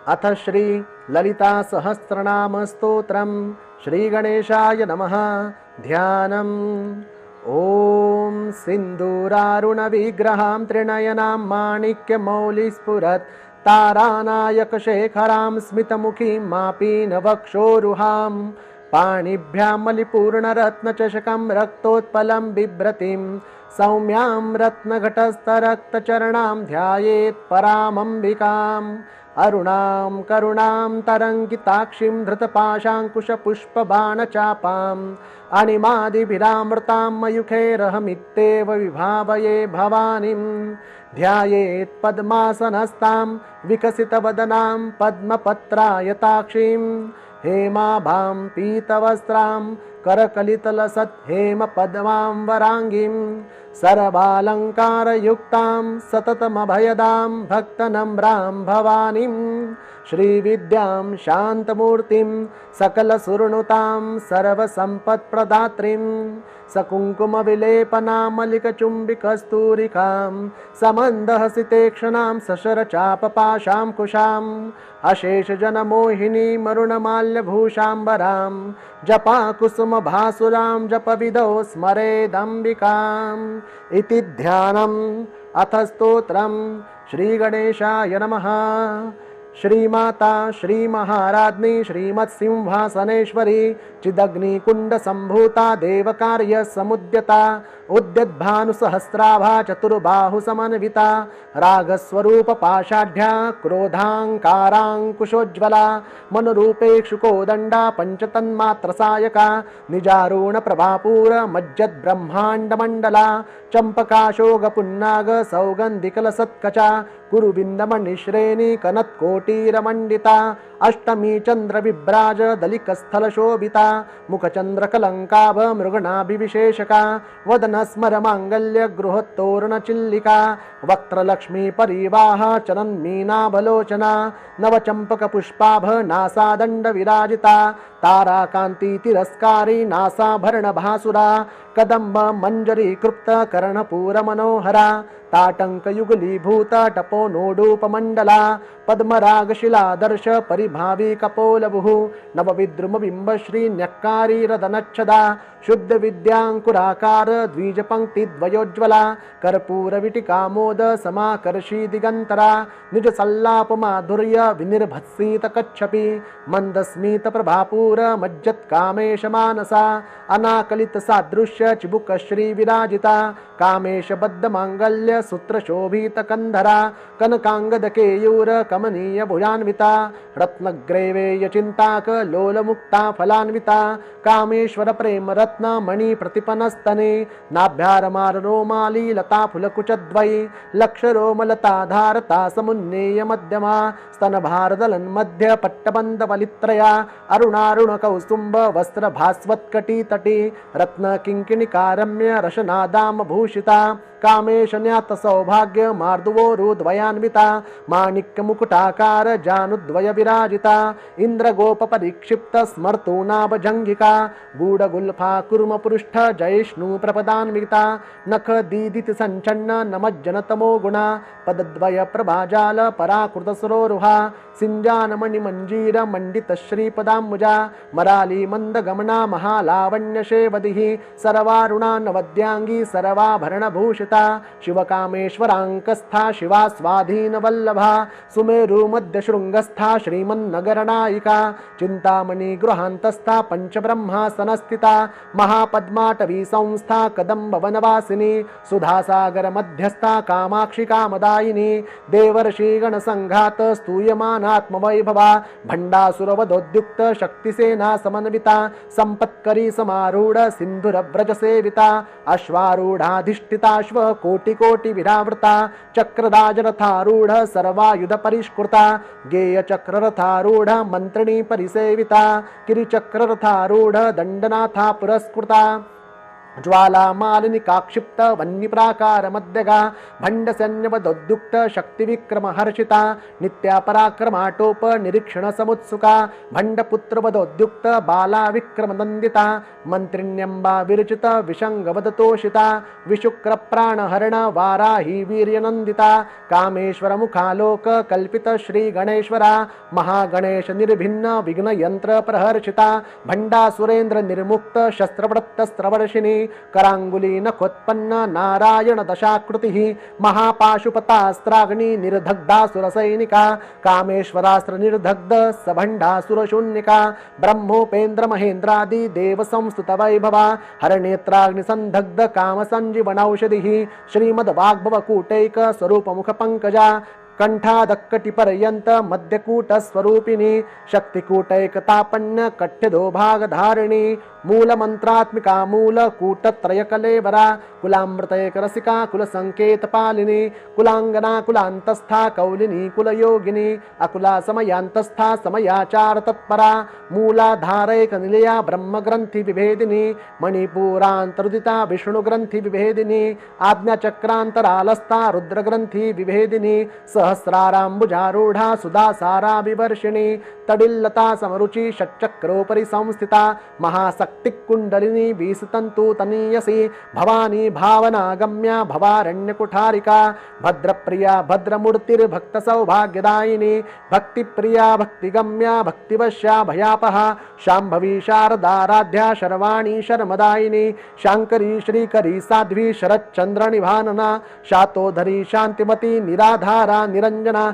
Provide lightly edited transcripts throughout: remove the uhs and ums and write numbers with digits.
अथ श्री ललिता सहस्रनाम स्तोत्रम श्री गणेशाय नमः। ध्यानम्। ओम सिंदूरारुण विग्रहां त्रिनयनां माणिक्यमौलिस्फुरत् तारानायक शेखरां स्मितमुखीं मापीनवक्षोरुहां पाणिभ्यां मलिपूर्णरत्नचषकं रक्तोत्पलं बिभ्रतीं सौम्यां रत्नघटस्थरक्तचरणां ध्यायेत् परामम्बिकाम् अरुणां करुणां तरङ्गिताक्षीं धृतपाशाङ्कुशपुष्पबाणचापाम् अणिमादिभिरामृतां मयूखैरहमित्येव विभावये भवानीं ध्यायेत् पद्मासनस्तां विकसितवदनां पद्मपत्रायताक्षीं हेमाभां पीतवस्त्रां करकलितलसत् हेमपद्मां वराङ्गीं सर्वालङ्कारयुक्तां सततमभयदां भक्तनम्रां भवानीं श्रीविद्यां शान्तमूर्तिं सकलसुरनुतां सर्वसम्पत्प्रदात्रीं सकुङ्कुमविलेपनामलिकचुम्बिकस्तूरिकां समन्दहसितेक्षणां सशरचापपाशां कुशाम् अशेषजनमोहिनीमरुणमाल्यभूषाम्बरां जपाकुसुमभासुरां जपविदौ स्मरेदम्बिकाम् इति ध्यानम्। अथ स्तोत्रम् श्रीगणेशाय नमः। श्रीमाता श्रीमहाराज्ञी श्रीमत्सिंहासनेश्वरी चिदग्निकुण्डसम्भूता देवकार्यसमुद्यता उद्यद्भानुसहस्राभा चतुर्बाहुसमन्विता रागस्वरूपपाषाढ्या क्रोधाङ्काराङ्कुशोज्ज्वला मनुरूपेक्षुकोदण्डा पञ्चतन्मात्रसायका निजारुणप्रभापूरमज्जद्ब्रह्माण्डमण्डला चम्पकाशोगपुन्नाग सौगन्धिकलसत्कचा कुरुबिन्दमणिश्रेणी कनत्कोटीरमण्डिता अष्टमी चन्द्रविभ्राज दलिकस्थलशोभिता मुखचन्द्रकलङ्काभ मृगणाभिविशेषका वदनस्मरमाङ्गल्य गृहतोरणचिल्लिका वक्त्रलक्ष्मी परिवाह चरन्मीनाभलोचना नवचम्पकपुष्पाभ नासादण्डविराजिता ताराकान्ति तिरस्कारी नासाभरणभासुरा कदम्ब मञ्जरी कृप्त कर्णपूरमनोहरा ताटङ्कयुगलीभूत टपोनोडूपमण्डला पद्मरागशिलादर्श परिभावी कपोलभुः नवविद्रुमबिम्बश्री न्यक्कारीरदनच्छदा शुद्धविद्याङ्कुराकार द्विजपङ्क्तिद्वयोज्ज्वला कर्पूरविटिकामोद समाकर्षी दिगन्तरा निजसल्लापमाधुर्य विनिर्भत्सितकच्छपि मन्दस्मितप्रभापूर मज्जत्कामेशमानसा अनाकलितसादृश्य चिबुकश्रीविराजिता कामेशबद्धमाङ्गल्य सूत्रशोभितकन्धरा कनकाङ्गदकेयूर कमनीय भुजान्विता रत्नग्रैवेयचिन्ताक लोलमुक्ता फलान्विता कामेश्वर प्रेमरत्न मणिप्रतिपनस्तने नाभ्यारमाररोमाली लता फुलकुचद्वयी लक्षरोमलताधारता समुन्नेय मध्यमा स्तनभारदलन्मध्य पट्टबन्धवलित्रया अरुणारुणकौस्तुम्भ वस्त्रभास्वत्कटितटी रत्नकिङ्किणिकारम्य रशनादाम भूषिता कामेशन्यात सौभाग्य मार्दवोरुद्वयान्विता माणिक्यमुकुटाकार जानुद्वय विराजिता इंद्रगोप परिक्षिप्त स्मर्तूनाभजङ्गिका गूढगुल्फा कुर्मपृष्ठ जयिष्णु प्रपदान्विता नख दीदिति संचन्न नमज्जनतमो गुणा पदद्वय प्रभाजाल पराकृत सरोरुहा सिञ्जानमणिमञ्जीर मंडित श्रीपदाम्बुजा मराली मंदगमना महालावण्यशेवदिः सर्वारुणा नवद्यांगी सर्वाभरणभूषिता शिवकामेश्वराङ्कस्था शिवा स्वाधीनवल्लभा सुमेरु मध्यशृङ्गस्था श्रीमन्नगरनायिका चिन्तामणि गृहान्तस्था पञ्चब्रह्मासनस्थिता महापद्माटवी संस्था कदम्बवनवासिनी सुधासागर मध्यस्था कामाक्षि कामदायिनी देवर्षिगणसङ्घात स्तूयमानात्मवैभवा भण्डासुरवधोद्युक्त शक्तिसेना समन्विता सम्पत्करी समारूढ सिन्धुरव्रजसेविता अश्वारूढाधिष्ठिताश्व कोटि विरावृता चक्रराजरथारूढ़ सर्वायुध परिष्कृता गेय चक्ररथारूढ़ मंत्रिणी परिसेविता किरिचक्ररथारूढ़ दंडनाथा पुरस्कृता ज्वालामालिनिकाक्षिप्त वह्निप्राकारमध्यगा भण्डसैन्यवदोद्युक्त शक्तिविक्रमहर्षिता नित्या पराक्रमाटोप निरीक्षणसमुत्सुका भण्डपुत्रवदोद्युक्त बाला विक्रमनन्दिता मन्त्रिण्यम्बा विरचित विशङ्गवदतोषिता विशुक्रप्राणहरण वाराही वीर्यनन्दिता कामेश्वरमुखालोक कल्पित श्रीगणेश्वरा महागणेश निर्भिन्न विघ्नयन्त्रप्रहर्षिता भण्डासुरेन्द्र निर्मुक्त शस्त्रवृत्तस्त्रवर्षिणी करांगुली नखोत्पन्न नारायण दशाकृति महापाशुपतास्त्राग्नि निर्दग्धासुरसैनिका कामेश्वरास्त्र निर्दग्ध सभण्डासुरशून्यका ब्रह्मोपेन्द्र महेन्द्रादि देव संस्तुत वैभवा हरनेत्राग्नि संदग्ध काम संजीवनौषधि श्रीमद्वाग्भवकूटैक स्वरूप मुख पंकजा कंठादक्कटिपर्यंत मध्यकूट स्वरूपिणी शक्तिकूटैकतापन्न कट्यधो भागधारिणी मूलमंत्रात्मिका मूलकूटत्रयकलेवरा कुलामृतैकरसिका कुलसंकेतपालिनी कुलांगना कुलांतस्था कौलिनी कुलयोगिनी अकुला समयांतस्था समयाचार तत्परा मूलाधारैकनिलया ब्रह्मग्रंथि विभेदिनी मणिपुरांतरुदिता विष्णुग्रंथि विभेदिनी आज्ञाचक्रांतरालस्था रुद्रग्रंथि विभेदिनी सहस्राराम्बुजारूढ़ा सुदासारा विवर्षिणी तडिल्लता समरुचि षट्चक्रोपरि संस्थिता महाशक्तिकुंडलिनी विसतंतु तनीयसी भवानी भावना गम्या भवारण्यकुठारिका भद्रप्रिया भद्रमूर्तिर्भक्त सौभाग्यदायिनी भक्तिप्रिया भक्तिगम्या भक्तिवश्या भयापहा शांभवी शारदाराध्या शर्वाणी शर्मदायिनी शांकरी श्रीकरी साध्वी शरच्चंद्र निभानना शातोधरी शांतिमती निराधारा निरंजना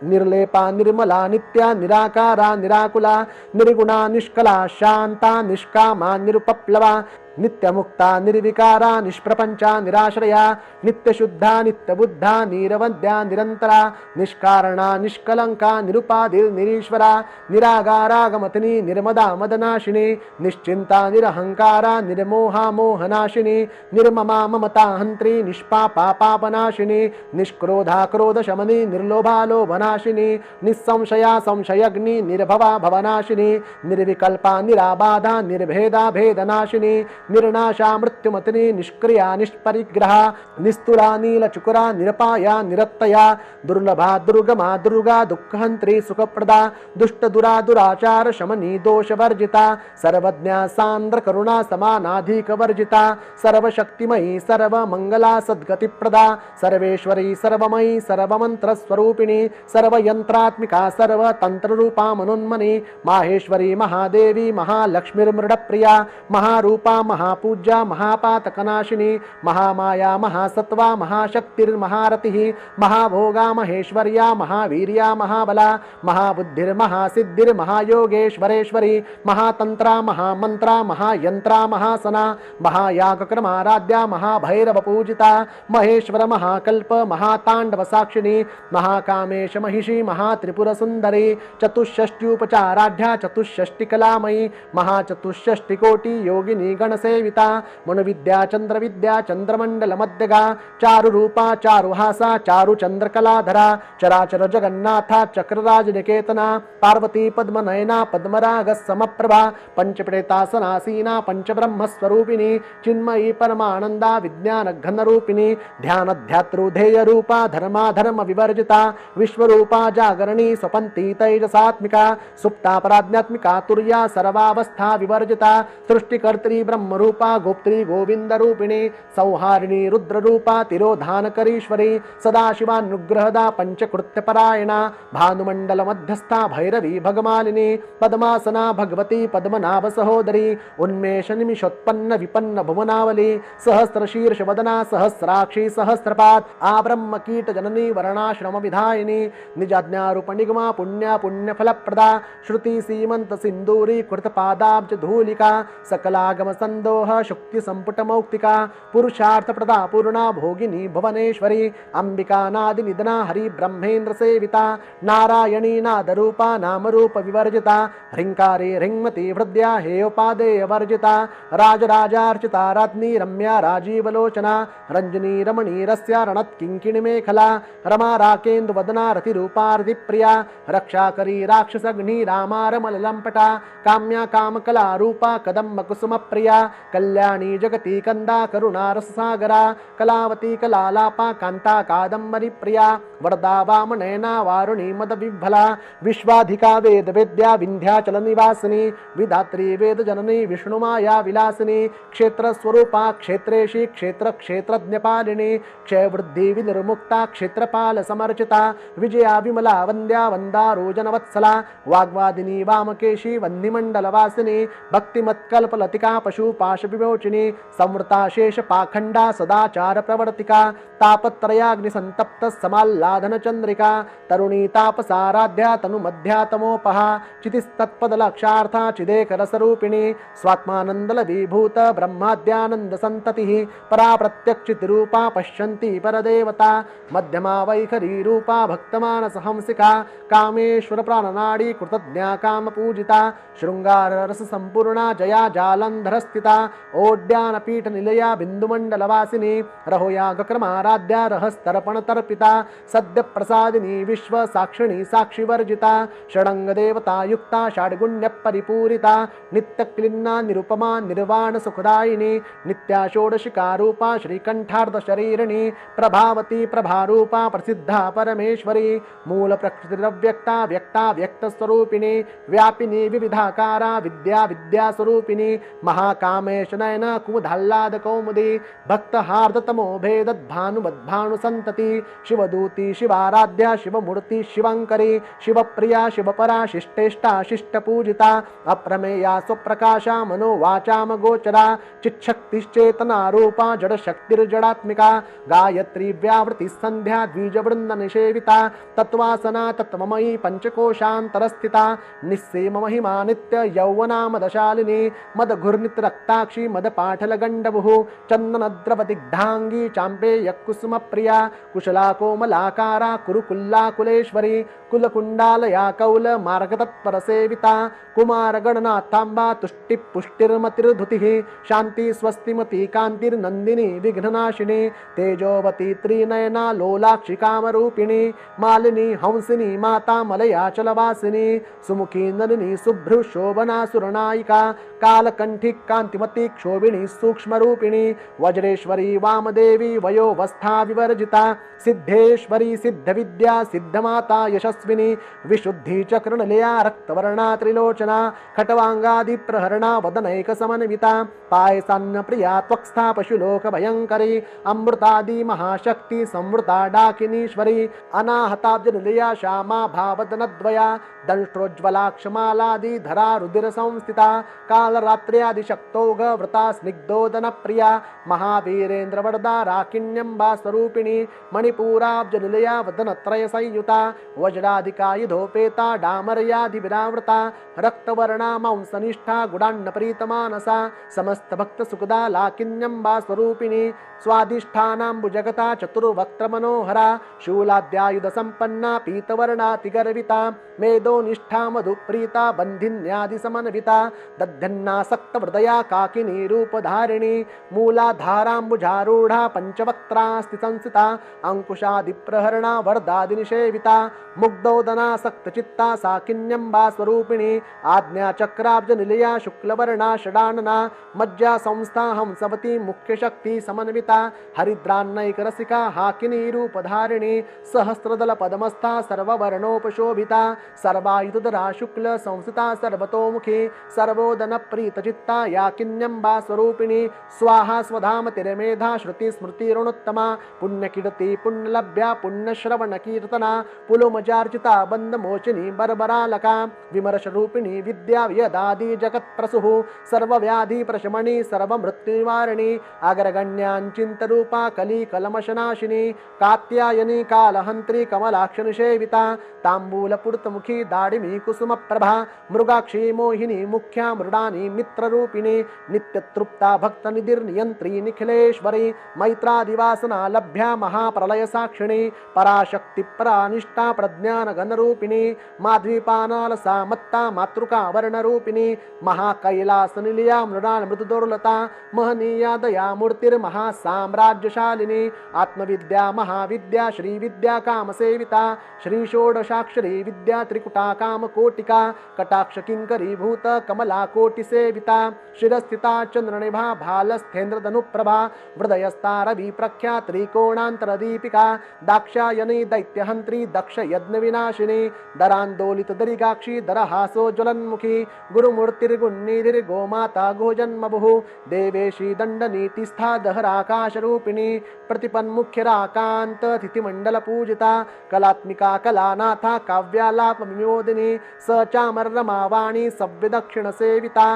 निर्लेपा निर्मला नित्या निराकारा निराकुला निर्गुणा निष्कला शांता निष्कामा निरुपप्लवा नित्यमुक्ता निर्विकारा निष्प्रपंचा निराश्रया नित्यशुद्धा नित्यबुद्धा निरवद्या निरंतरा निष्कारणा निष्कलंका निरुपाधिर्निरीश्वरा निरागारागमतिनी निर्मदा मदनाशिनी निश्चिंता निरहंकारा निर्मोहा मोहनाशिनी निर्ममा ममता हंत्री निष्पापा पापनाशिनी निष्क्रोधा क्रोधशमनी निर्लोभा लोभनाशिनी निस्संशया संशयग्नि निर्भवा भवनाशिनी निर्विकल्पा निराबाधा निर्भेदा भेदनाशिनी निर्नाशा मृत्युमतिनी निष्क्रिया निष्परिग्रहा निस्तुला नीलचुकुरा निरपाया निरत्तया दुर्लभा दुर्गमा दुर्गा दुःखहंत्री सुखप्रदा दुष्ट दुरा दुराचार शमनी दोषवर्जिता सर्वज्ञा सांद्र करुणा समानाधिक वर्जिता सर्वशक्तिमयी सर्वमंगला सद्गतिप्रदा सर्वेश्वरी सर्वमयी सर्वमंत्र स्वरूपिणी सर्वयंत्रात्मिका सर्वतंत्ररूपा मनोन्मनी माहेश्वरी महादेवी महालक्ष्मीर्मृडप्रिया महारूपा महापूज्या महापातकनाशिनी महामाया महासत्वा महाशक्तिर्महारतिः महाभोगा महेश्वर्या महावीर्या महाबला महाबुद्धिर्महासिद्धिर्महायोगेश्वरेश्वरी महातंत्रा महामंत्रा महायंत्रा महासना महायागक्रमाराध्या महाभैरवपूजिता महेश्वर महाकल्प महातांडव साक्षिणी महाकामेश महिषी महात्रिपुरसुंदरी चतुष्षष्ट्युपचाराढ्या चतुष्षष्टिकलामयी महाचतुष्षष्टिकोटि योगिनी गणसेविता मनुविद्या चंद्रविद्या चंद्रमंडल मध्यगा चारुरूपा चारुहासा चारुचंद्रकलाधरा चराचर जगन्नाथा चक्रराज निकेतना पार्वती पद्मनयना पद्मराग समप्रभा पंचप्रेतासनासीना पंचब्रह्मस्वरूपिणी चिन्मयी परमानंदा विज्ञान घनरूपिणी ध्यानध्यातृधेय रूपा धर्माधर्म विवर्जिता विश्वरूपा जागरणी स्वपंती तैजसात्मिका सुप्ता पराज्ञात्मिका तुर्या सर्वावस्था विवर्जिता सृष्टिकर्त्री ब्रह्मरूपा गोप्त्री गोविंद रूपिणी संहारिणी रुद्ररूपा तिरोधानकरीश्वरी सदाशिवानुग्रहदा पंचकृत्यपरायणा भानुमंडल मध्यस्था भैरवी भगमालिनी पद्मासना भगवती पद्मनाभ सहोदरी उन्मेष निमिषोत्पन्न विपन्न भुवनावली सहस्रशीर्ष वदना सहस्राक्षी सहस्रपाद आब्रह्म कीट जननी वर्णाश्रम विधायिनी निजाज्ञारूप निगमा पुण्या पुण्य फलप्रदा श्रुति सीमंत सिंदूरी कृतपादाब्ज धूलिका सकलागम संदोह शुक्ति संपुट मौक्तिका पुरुषार्थ प्रदा पूर्णा भोगिनी भुवनेश्वरी अंबिका नादि निधना हरि ब्रह्मेन्द्र सेविता नारायणी नादरूपा नामरूप विवर्जिता ह्रींकारे ह्रींमती हृदया हेयोपादेय वर्जिता राजराजार्चिता राज्ञी रम्या राजीवलोचना रंजनी रमणी रस्या रणत्किंकिणी मेखला रमा राकेन्दु वदना रतिरूपा रतिप्रिया रक्षाकरी राक्षसग्नि रामा रमललंपटा काम्या कामकला रूपा कदम्ब कुसुम प्रिया कल्याणी जगती कंदा करुणा रससागरा कलावती कलालापा कांता कादंबरी प्रिया वरदा वामनयना वारुणी मद विभला विश्वाधिका वेद वेद्या विंध्याचल निवासिनी विधात्री वेद जननी विष्णुमाया विलासिनी क्षेत्र स्वरूपा क्षेत्रेशी क्षेत्र क्षेत्रज्ञपालिनी क्षय वृद्धि विनिर्मुक्ता क्षेत्रपाल समर्चिता विजया विमला वंद्या वंदारो जनवत्सला वाग्वादिनी वामकेशी वन्निमंडलवासिनी भक्तिमत्कल्पलतिका पशुपाश विमोचिनी संवृता शेष पाखंडा सदाचार प्रवर्तिका तापत्रयाग्नि संतप्त समाल्लाधन चंद्रिका तरुणी तापसाराध्या तनुमध्या तमोपहा चितिस्तत्पद लक्षार्था चिदेक रसरूपिणी स्वात्मानंदल विभूत ब्रह्माद्यानंद संततिः परा प्रत्यक्षित रूपा पश्यन्ति परदेवता मध्यमा वैखरी रूपा भक्तमानस हंसिका कामेश्वर प्राणनाडी कृतज्ञा काम पूजिता शृंगार रस संपूर्णा जया जालंधर स्थिता ओड्यान पीठ निलया बिंदुमंडलवासिनी रहोया गक्रमाराध्या रहस्तर्पण तर्पिता सद्य प्रसादिनी विश्व साक्षिणी साक्षी वर्जिता षडंग देवता युक्ता षड्गुण्य परिपूरिता नित्य क्लिन्ना निरुपमा निर्वाण सुखदायिनी नित्या षोडशिका रूपा श्रीकंठार्ध शरीरिणी प्रभावती प्रभारूपा प्रसिद्धा परमेश्वरी मूल प्रकृतिरव्यक्ता व्यक्ता व्यक्त स्वरूपिणी व्यापिनी विविधाकारा विद्या विद्या स्वरूपिणी महाकामेश नयन कुमुदाह्लाद कौमुदी भक्त हार्द तमो भेदद भानुबद्भानु संतति शिवदूती शिवाराध्या शिवमूर्ति शिवंकरी शिवप्रिया शिवपरा शिष्टेष्टा शिष्टपूजिता अप्रमेया स्वप्रकाशा मनोवाचाम गोचरा चिच्छक्तिश्चेतना रूपा जडशक्तिर्जडात्मिका गायत्री व्यावृति संध्या द्विजवृंद निषेविता तत्वासना तत्वमयी पंचकोशांतरस्थिता निस्सीम महिमा नित्य यौवना मदशालिनी मदघुर्नित्रक्ताक्षी मदपाठल गंडभुः चंदनद्रवदिग्धांगी चांपेय कुसुम प्रिया कुशला कोमलाकारा कुरुकुल्ला कुलेश्वरी कुलकुंडालया कौल मार्गतत्पर सेविता कुमार गणनाथांबा तुष्टि पुष्टिर्मतिर्धुतिः शांति स्वस्तिमती कांतिर्नंदिनी विघ्ननाशिनी तेजोवती त्रिनयना लोलाक्षि कामरूपिणी मालिनी हंसिनी माता मलयाचलवासिनी सुमुखी नलिनी शुभ्रु शोभना सुरनायिका कालकंठी कांतिमती क्षोभिणी सूक्ष्मरूपिणी वज्रेश्वरी वामदेवी वयोवस्था विवर्जिता सिद्धेश्वरी सिद्धविद्या सिद्धमाता यशस्विनी विशुद्धि चक्रनिलया रक्तवर्णा त्रिलोचना खटवांगादि प्रहरणा वदनैक समन्विता पायसान्न प्रिया त्वक्स्था पशुलोक भयंकरी अमृतादि महाशक्ति संवृता डाकिनीश्वरी अनाहताब्ज निलया श्यामा भावदनद्वया दंष्ट्रोज्ज्वलाक्षमालादि धरा रुधिर संस्थिता कालरात्र्यादि शक्तोग व्रता स्निग्धोदन प्रिया महावीरेन्द्र वरदा राकिण्यंबा स्वरूपिणी मणिपूराब्ज निलया वदनत्रय संयुता वज्राधिका युधोपेता डामरयादि विरावृता रक्तवर्णा मांसनिष्ठा गुडान्न प्रीतमानसा समस्त भक्त सुखदा लाकिन्यंबा स्वरूपिणी स्वादिष्ठानाम्बुजगता चतुर्वक्त्र मनोहरा शूलाद्यायुध संपन्ना पीतवर्णातिगर्विता मेदोनिष्ठा मधुप्रीता बंधिन्यादि समन्विता दध्यन्नासक्त हृदया काकिनी रूपधारिणी मूलाधाराम्बुजारूढ़ा पंचवक्त्रास्ति संसिता अंकुशादि प्रहरणा वरदादि निषेविता मुग्धोदनासक्त चित्ता साकिन्यंबा स्वरूपिणी आज्ञा चक्राब्ज निलया शुक्लवर्णा षडानना मज्जा संस्था हंसवती मुख्य शक्ति समन्विता हरिद्रान्नैक रसिका हाकिनी रूपधारिणी सहस्रदल पद्मस्था सर्ववर्णोपशोभिता सर्वायुधरा शुक्ल संस्थिता सर्वतोमुखी सर्वोदन प्रीतचित्ता याकिन्यंबा स्वरूपिणी स्वाहा स्वधाम तिरमेधा श्रुति स्मृतिरुणोत्तमा पुण्यकीर्ति पुण्यलभ्या पुण्यश्रवण कीर्तना पुलुमजार्चिता बंधमोचिनी बर्बरालका विमर्श रूपिणी विद्या यदादि जगत्प्रसुः सर्वव्याधि प्रशमनी सर्वमृत्युनिवारिणी अग्रगण्याञ्चिन्तरूपा कली कलमशनाशिनी कात्यायनी कालहंत्री कमलाक्षनिषेविता ताम्बूलपूर्तमुखी दाडिमी कुसुमप्रभा मृगाक्षी मोहिनी मुख्या मृडानी मित्ररूपिणी नित्यतृप्ता भक्तनिधिर्नियन्त्री निखिलेश्वरी मैत्रादिवासना लभ्या महाप्रलय साक्षिणी पराशक्ति परानिष्ठा प्रज्ञा ज्ञानगणरूपिणी माध्वीपानालसा मत्ता मातृका वर्णरूपिणी महाकैलासनिलया मृणाल मृदुदुर्लता महनीया दया मूर्तिर्महासाम्राज्यशालिनी आत्मविद्या महाविद्या श्रीविद्या कामसेविता श्री षोडशाक्षरी विद्या त्रिकुटा कामकोटिका कटाक्ष किंकरीभूत कमला कोटिसेविता शिरस्थिता चंद्रनिभा भालस्थेन्द्रधनुप्रभा हृदयस्था रवि प्रख्या त्रिकोणांतरदीपिका दाक्षायनी दैत्यहंत्री दक्ष यज्ञ विनाशिनी दरांदोलित दरिगाक्षी दरहासो ज्वलन्मुखी गुरुमूर्तिर्गुन्निधिर्गोमाता गोजन्मभुः देवेशी दंडनीतिस्था दहराकाशरूपिणी प्रतिपन्मुख्यराकांत तिथिमंडल पूजिता कलात्मिका कलानाथा काव्यालाप विमोदिनी सचामर्रमावाणी सव्यदक्षिण सेविता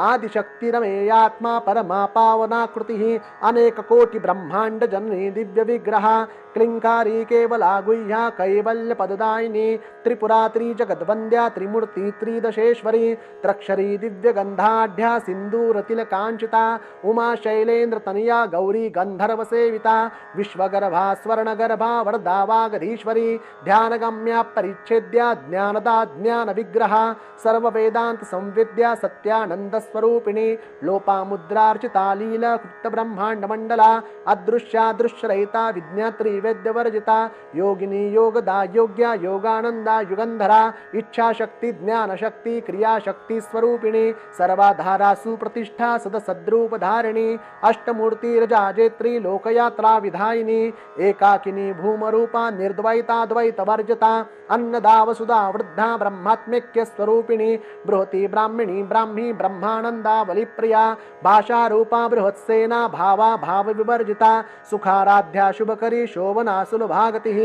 आदिशक्तिरमेयात्मा परमा पावनाकृतिः अनेक कोटि ब्रह्मांड जननी दिव्य विग्रह क्लिंकारी केवला गुह्या कैवल्य पददायिनी त्रिपुरा त्रिजगद्वन्द्या त्रिमूर्ति त्रिदशेश्वरी त्रक्षरी दिव्य गंधाढ्या सिंदूर तिलकांचिता उमा शैलेन्द्र तनया गौरी गंधर्व सेविता विश्वगर्भा स्वर्णगर्भा वरदा वागधीश्वरी ध्यानगम्या परिच्छेद्या ज्ञानदा ज्ञान विग्रहा सर्ववेदांत संविद्या सत्यानंद स्वरूपिणी लोपामुद्रार्चिता लीला कृत ब्रह्मांड मंडला अदृश्या दृश्यरहिता विज्ञात्री वेद्यवर्जिता योगिनी योगदा योग्या योगानंदा युगंधरा इच्छा शक्ति ज्ञान शक्ति क्रिया शक्ति स्वरूपिणी सर्वाधारा सुप्रतिष्ठा सदसद्रूप धारिणी अष्टमूर्तिरजाजेत्री लोकयात्रा विधायिनी एकाकिनी भूमरूपा निर्द्वैता द्वैत वर्जिता अन्नदा वसुधा वृद्धा ब्रह्मात्मिक्य स्वरूपिणी बृहति ब्राह्मणी ब्राह्मी ब्रह्मानंदा बलिप्रिया भाषा रूपा बृहत्सेना भावा भाव विवर्जिता सुखाराध्या शुभकरी शोभना सुलभागतिः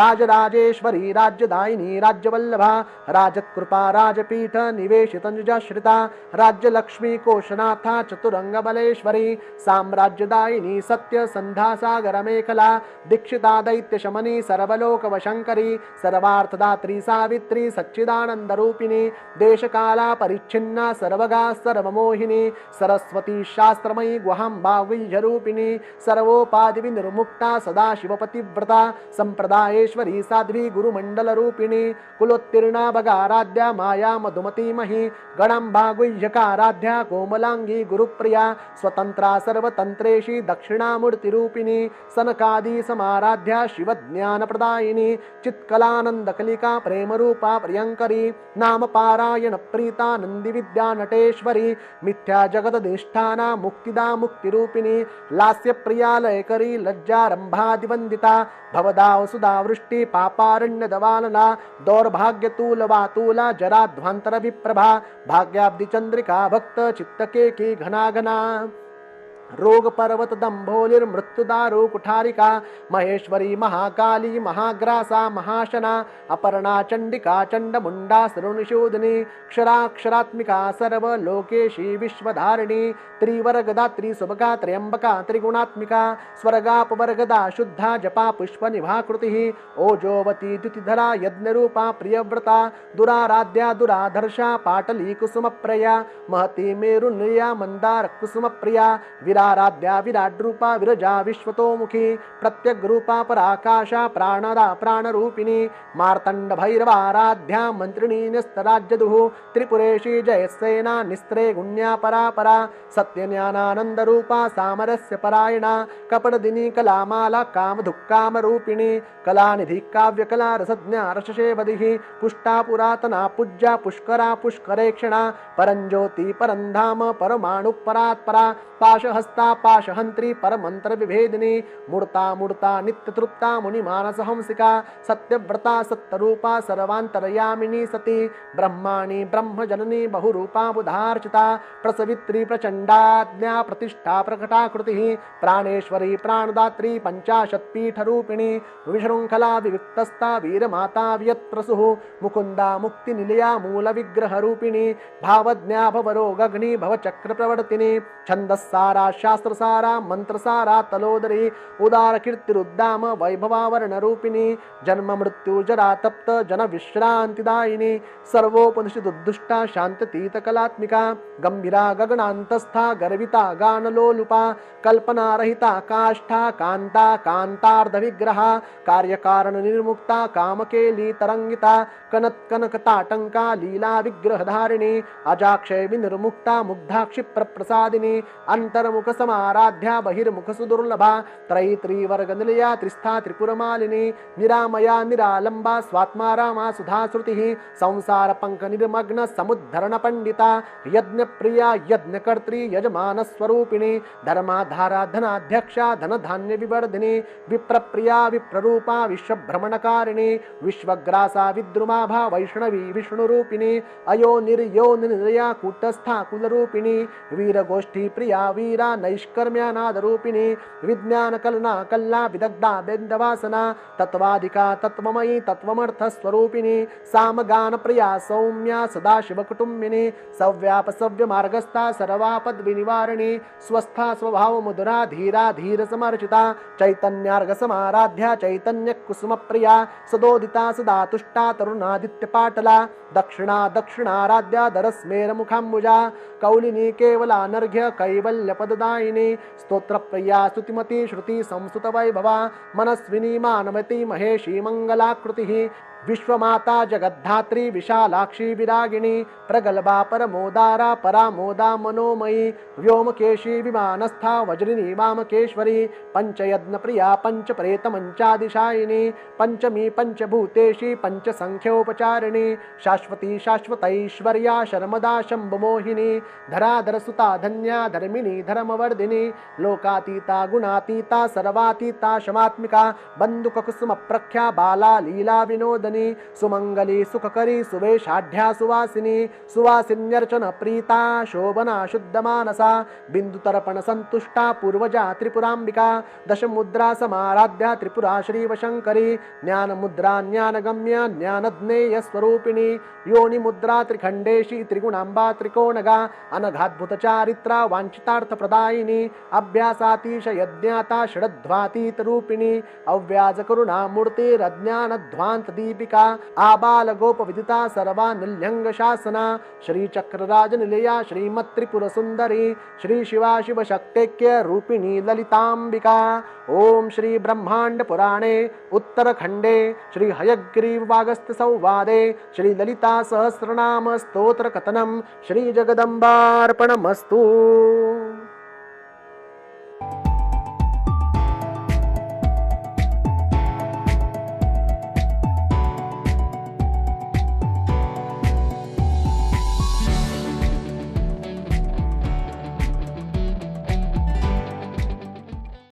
राजराजेश्वरी राज्यदायिनी राज्यवल्लभा राजत्कृपा राजपीठ निवेशितनुजाश्रिता राज्यलक्ष्मी कोशनाथा चतुरंग बलेश्वरी साम्राज्यदायिनी सत्य संधा सागर मेखला दीक्षिता दैत्य शमनी सर्वलोकवशंकरी सर्वार्थदात्री सावित्री सच्चिदानंद रूपिणी देशकाला परिच्छिन्ना सर्वगा सर्वमोहिनी सरस्वती शास्त्रमयी गुहांबा गुह्यरूपिणी सर्वोपाधि विनिर्मुक्ता सदाशिवपतिव्रता संप्रदायेश्वरी साध्वी गुरुमंडल रूपिणी कुलोत्तीर्णा भगाराध्या माया मधुमती मही गणांबा गुह्यकाराध्या कोमलांगी गुरुप्रिया स्वतंत्रा सर्वतंत्रेशी दक्षिणामूर्ति रूपिणी सनकादि समाराध्या शिवज्ञान प्रदायिनी चित्कलानंद कलिका प्रेम रूपा प्रियंकरी नाम पारायण प्रीता नंदी विद्या नटेश्वरी मिथ्या जगदधिष्ठाना मुक्तिदा मुक्तिरूपिणी लास्य प्रिया लयकरी लज्जारंभादिवंदिता भवदा वसुधा वृष्टि पापारण्य दवालना दौर्भाग्यतूल वातूला जराध्वांतर विप्रभा भाग्याब्दि चंद्रिका भक्त चित्तके की घना घना रोग पर्वत दंभोलिर्मृत्युदारु कुठारिका महेश्वरी महाकाली महाग्रासा महाशना अपर्णा चंडिका चंडमुंडा सर्वनिशोधिनी क्षराक्षरात्मिका सर्वलोकेशी विश्वधारिणी त्रिवर्गदात्री सुभगा त्र्यंबका त्रिगुणात्मिका स्वर्गापवर्गदा शुद्धा जपा पुष्पनिभाकृतिः ओजोवती द्युतिधरा यज्ञरूपा प्रियव्रता दुराराध्या दुराधर्षा पाटली कुसुमप्रिया महती मेरुनिलया मंदार कुसुमप्रिया विराराध्या विराट रूपा विरजा विश्वतोमुखी प्रत्यग रूपा पराकाशा प्राणदा प्राणरूपिणी मार्तंड भैरवाराध्या मंत्रिणी निस्तराज्यदुः त्रिपुरेशी जयसेना निस्त्रे गुण्या परापरा सत्यज्ञानानंद रूपा सामरस्य परायणा कपटदिनी कलामाला कामधुक्काम रूपिणी कलानिधि काव्यकला रसज्ञा रसशेवदिः पुष्टा पुरातना पूज्या पुष्करा पुष्करेक्षणा परंज्योति परंधाम परमाणु परात्परा पाशहस्ता पाशहंत्री परमंत्र विभेदिनी मूर्ता मूर्ता नित्यतृप्ता मुनिमानस हंसिका सत्यव्रता सत्यरूपा सर्वांतरयामिनी सती ब्रह्माणी ब्रह्मजननी बहुरूपा बुधार्चिता प्रसवित्री प्रचंडाज्ञा प्रतिष्ठा प्रकटाकृतिः प्राणेश्वरी प्राणदात्री पंचाशत्पीठरूपिणी विशृंखला विविक्तस्था वीरमाता वियत्प्रसुः मुकुंदा मुक्तिनिलया मूलविग्रहरूपिणी भावज्ञा भवरोगग्नि भवचक्रप्रवर्तिनी छन्दस्सारा शास्त्रसारा मंत्रसारा तलोदरी उदार कीर्तिरुद्दाम वैभवावरणरूपिणी जन्म मृत्यु जरा तप्त जन विश्रांतिदायिनी सर्वोपनिषदुद्दुष्टा शांततीत कलात्मिका गंभीरा गगनांतस्था गर्विता गानलोलुपा कल्पना रहिता काष्ठा कांता कांतार्ध विग्रहा कार्यकारण निर्मुक्ता कामकेली तरंगिता कनक कनकताटंका लीला विग्रहधारिणी अजाक्षय विनिर्मुक्ता मुग्धा क्षिप्र प्रसादिनी अंतर्मुख समाराध्या बहिर्मुख सुदुर्लभा त्रयीवर्ग निलया त्रिस्था त्रिपुरमालिनी निरामया निरालंबा स्वात्मा रामा सुधा श्रुतिः संसार पंक निर्मग्न समुद्धरण पंडिता यज्ञ प्रिया यज्ञकर्त्री यजमान स्वरूपिणी धर्माधारा धनाध्यक्षा धन धान्य विवर्धिनी विप्रप्रिया विप्ररूपा विश्वभ्रमणकारिणी विश्वग्रासा विद्रुमाभा वैष्णवी विष्णुरूपिणी अयो निर्निरया कूटस्था कुलरूपिणी वीरगोष्ठी प्रिया वीरा नैष्कर्म्यानादरूपिणी विज्ञान कलना कल्ला विदग्धा बेन्दवासना तत्वादिका तत्वमयी तत्वमर्थस्वरूपिणी सामगान प्रिया सौम्या सदाशिव कुटुंबिनी सव्याप सव्य मार्गस्था सर्वापद विनिवारिणी स्वस्था स्वभाव मधुरा धीरा धीर समर्चिता चैतन्यार्घ समाराध्या चैतन्य कुसुम प्रिया सदोदिता सदा तुष्टा तरुणादित्य पाटला दक्षिणा दक्षिणाराध्या दरस्मेर मुखाम्बुजा कौलिनी केवला नर्घ्य कैवल्य पददायिनी स्तोत्र प्रिया स्तुतिमती श्रुति संस्तुत वैभवा मनस्विनी मानवती महेशी मंगलाकृतिः विश्वमाता जगद्धात्री विशालाक्षी विरागिणी प्रगल्भा परमोदारा परामोदा मनोमयी व्योमकेशी विमानस्था वज्रिनी वामकेश्वरी पंचयज्ञ प्रिया पंच प्रेत मंचादिशायिनी पंचमी पंचभूतेशी पंच संख्योपचारिणी शाश्वती शाश्वतैश्वर्या शर्मदा शंभुमोहिनी धराधर सुता धन्या धर्मिणी धर्मवर्धिनी लोकातीता गुणातीता सर्वातीता शमात्मिका बंधुक कुसुम प्रख्या बाला लीला विनोदनी सुमंगली सुखकरी सुवेशाढ्या सुवासिनी सुवासिन्यर्चन प्रीता शोभना शुद्ध मानसा बिंदुतर्पण संतुष्टा पूर्वजा त्रिपुरांबिका दशमुद्रा समाराध्या त्रिपुरा श्रीवशंकरी ज्ञानमुद्रा ज्ञानगम्य ज्ञानज्ञेय स्वरूपिणी योनि मुद्रा त्रिखंडेशी त्रिगुणांबा त्रिकोणगा अनघाद्भुत चारित्रा वांछितार्थ प्रदायिनी अभ्यासातीश यज्ञाता षडध्वातीत रूपिणी अव्याज करुणा मूर्तिरज्ञानध्वांत दीपिका आबाल गोप विदिता सर्वा निल्यंग शासना श्री चक्रराज निलया श्रीमत् त्रिपुर सुंदरी श्री शिवा शिव शक्तेक्य रूपिणी ललितांबिका ओम श्री ब्रह्मांड पुराणे उत्तरखंडे श्री हयग्रीव वागस्त्य संवादे श्री ललिता सहस्रनाम स्तोत्र कथनम श्री जगदंबार्पणमस्तु।